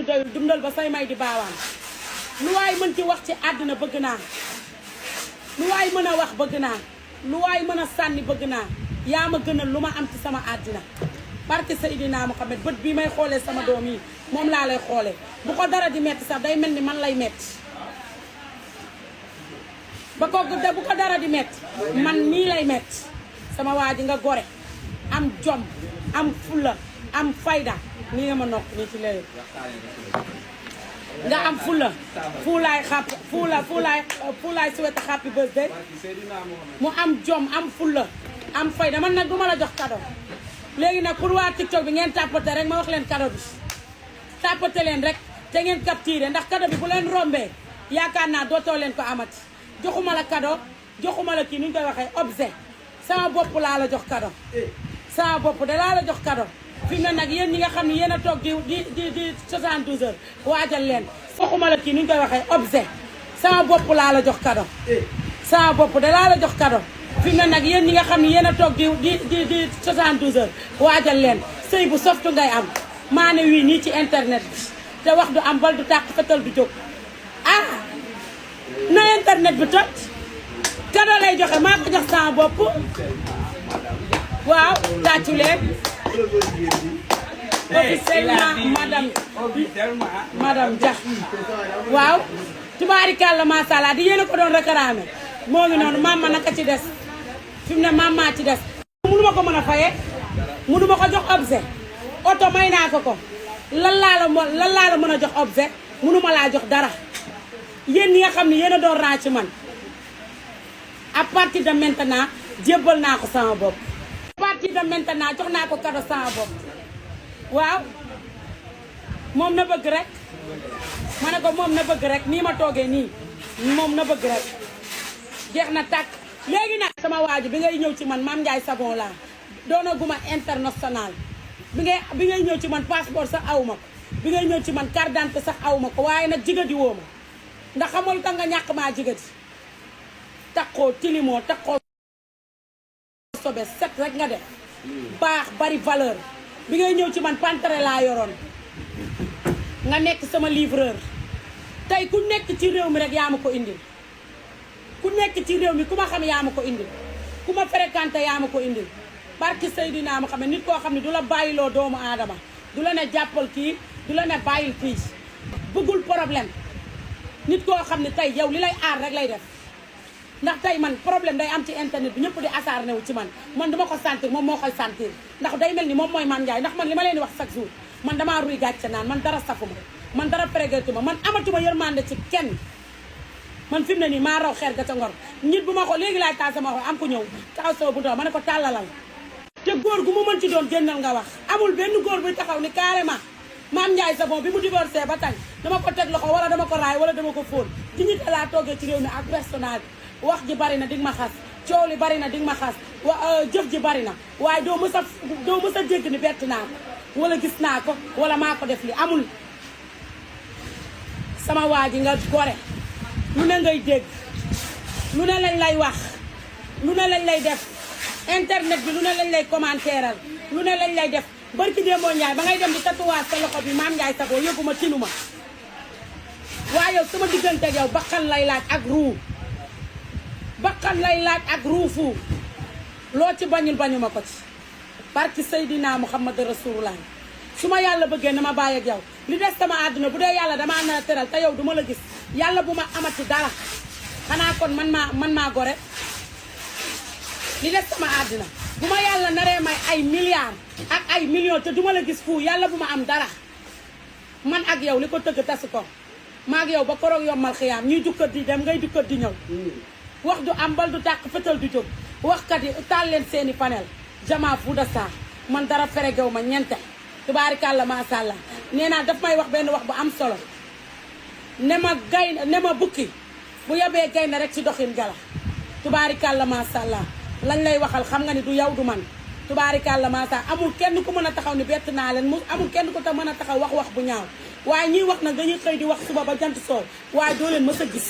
doyul dundal ba say may di baawaan lu waay mën ci wax ci àddina bëgg naa lu waay mën a wax bëgg naa lu waay mën a sànni bëgg naa yaa ma gënal lu ma am ci sama àddina barke Seydina Muhammad bët bii may xoolee sama doom yi moom laa lay xoolee bu ko dara di metti sax day mel ni man lay metti bu ko dara di metti man nii lay metti sama waa ji nga gore am jom am fulla am fayda nii nga ma nokk nii ci léegi nga am fullaay suweta happy birthday mu am jom am fulla am fayda man nag du ma la jox cadeau léegi nag pour waa TikTok bi ngeen tàppate rek ma wax leen cadeau bi tàppate leen rek te ngeen capturé ndax cadeau bi bu leen rombee yaakaar naa dootoo leen ko amati joxuma la cadeau joxuma la kii nu ñu koy waxee objet sama bopp laa la jox cadeau sama bopp de laa la jox cadeau fi mu ne nag yéen ñi nga xam ne yéen a toog di 72 heures waajal leen joxuma la kii nu ñu koy waxee objet sama bopp laa la jox cadeau sama bopp de laa la jox cadeau fi mu ne nag yéen ñi nga xam ne yéen a toog di 72 heures waajal leen sëy bu softu ngay am maa ne wii nii ci internet bi te wax du am bal du tàq fetal du jóg ah na internet bi tot cadeau lay joxe maa ko jox sama bopp waaw tàccu leen officiellement madame Dia waaw tubaarikàlla macha allah di yéen a ko doon réclamé moo ngi noonu maam ma naka ci des fi mu ne maam maa ci des mënu ma ko mën a fayee mënu ma ko jox objet oto may naa ko lan laa la mën a jox objet mënu ma laa jox dara yéen ñi nga xam ne yéen a doon raa ci man à partir de maintenant jébbal naa ko sama bopp à partir de maintenant jox naa ko cadeau sama bopp waaw moom na bëgg rek ma ne ko moom na bëgg rek nii ma toogee nii moom na bëgg rek jeex na tàkk léegi nag sama waaju bi ngay ñëw ci man Mame Ndiaye Savon laa doonaguma international bi ngay ñëw ci man passeport sax awuma ko bi ngay ñëw ci man carte d'identité sax awuma ko waaye nag jigadi woo ma ndax xamal tax nga ñàkk maa jigadi taxoo tilimoo taxoo sobe set rek nga def baax bari valeur bi ngay ñëw ci man pantere laa yoroon nga nekk sama livreur tey ku nekk ci réew mi rek yaa ma ko indil ku nekk ci réew mi ku ma xam yaa ma ko indil ku ma fréquenté yaa ma ko indil barki Seydina ma xam ne nit koo xam ne du la bàyyiloo doomu aadama du la ne jàppal kii du la ne bàyyil fii bëggul problème nit koo xam ne tey yow li lay aar rek lay def ndax tey man problème day am ci internet bi ñëpp di asaar newu ci man duma ko sentir moom moo koy sentir ndax day mel ni moom mooy Mame Ndiaye ndax man li ma leen di wax chaque jour man damaa ruy gàcce naan man dara safuma man dara prégetuma man amatuma yërmande ci kenn man fi mu ne nii maa raw xeer ga ca ngor nit bu ma ko léegi laay taal sama xol am ko ñëw taxaw sama bu ndaw ma ne ko tàllalal te góor gu mu mën ci doon génnal nga wax amul benn góor buy taxaw ni carrément Mame Ndiaye Savon bi mu divorcé ba tey dama ko teg loxo wala dama ko raay wala dama ko fóon dignité laa toogee ci réew mi ak personnage wax ji bari na dig ma xas coow li bari na dig ma xas jëf ji bari na waaye doo mës a dégg ni bett naa ko wala gis naa ko wala maa ko def li amul sama waa ji nga gore lu ne ngay dégg lu ne lañ lay wax lu ne lañ lay def internet bi lu ne lañ lay commentéral lu ne lañ lay def barki démboo Ndiaye ba ngay dem di tatouage sa loxo bi Mame Ndiaye Savon yëguma tinuma waaye yow sama diggante ak yow bakkan lay laaj ak ruu bakkan lay laaj ak ruufu loo ci bañul bañuma ko ci barki Seydina Muhammad Rasulullah su ma yàlla bëggee na ma bàyyi ak yow li des sama àdduna bu dee yàlla damaa nar a teral te yow duma la gis yàlla bu ma amati dara xanaa kon man maa gore li des sama àdduna bu ma yàlla naree may ay milliards ak ay millions te duma la gis fu yàlla bu ma am dara man ak yow li ko tëgg tas ko ma ak yow ba koroog yombal xiyaam ñuy dukkat di dem ngay dukkat di ñëw wax du am bal du tàq fetal du jóg waxkat yi taal leen seeni panel jamaa fu da saa man dara feregew ma ñente tubaarikàlla macha allah nee naa daf may wax benn wax bu am solo ne ma bukki bu yebee gaynde rek ci doxin gala tubaarikàlla macha allah lañ lay waxal xam nga ni du yow du man tubaarikàlla macha allah amul kenn ku mën a taxaw ni bett naa leen amul kenn ku ta mën a taxaw wax bu ñaaw waaye ñiy wax nag dañuy xëy di wax suba ba jant soow waaye doo leen mës a gis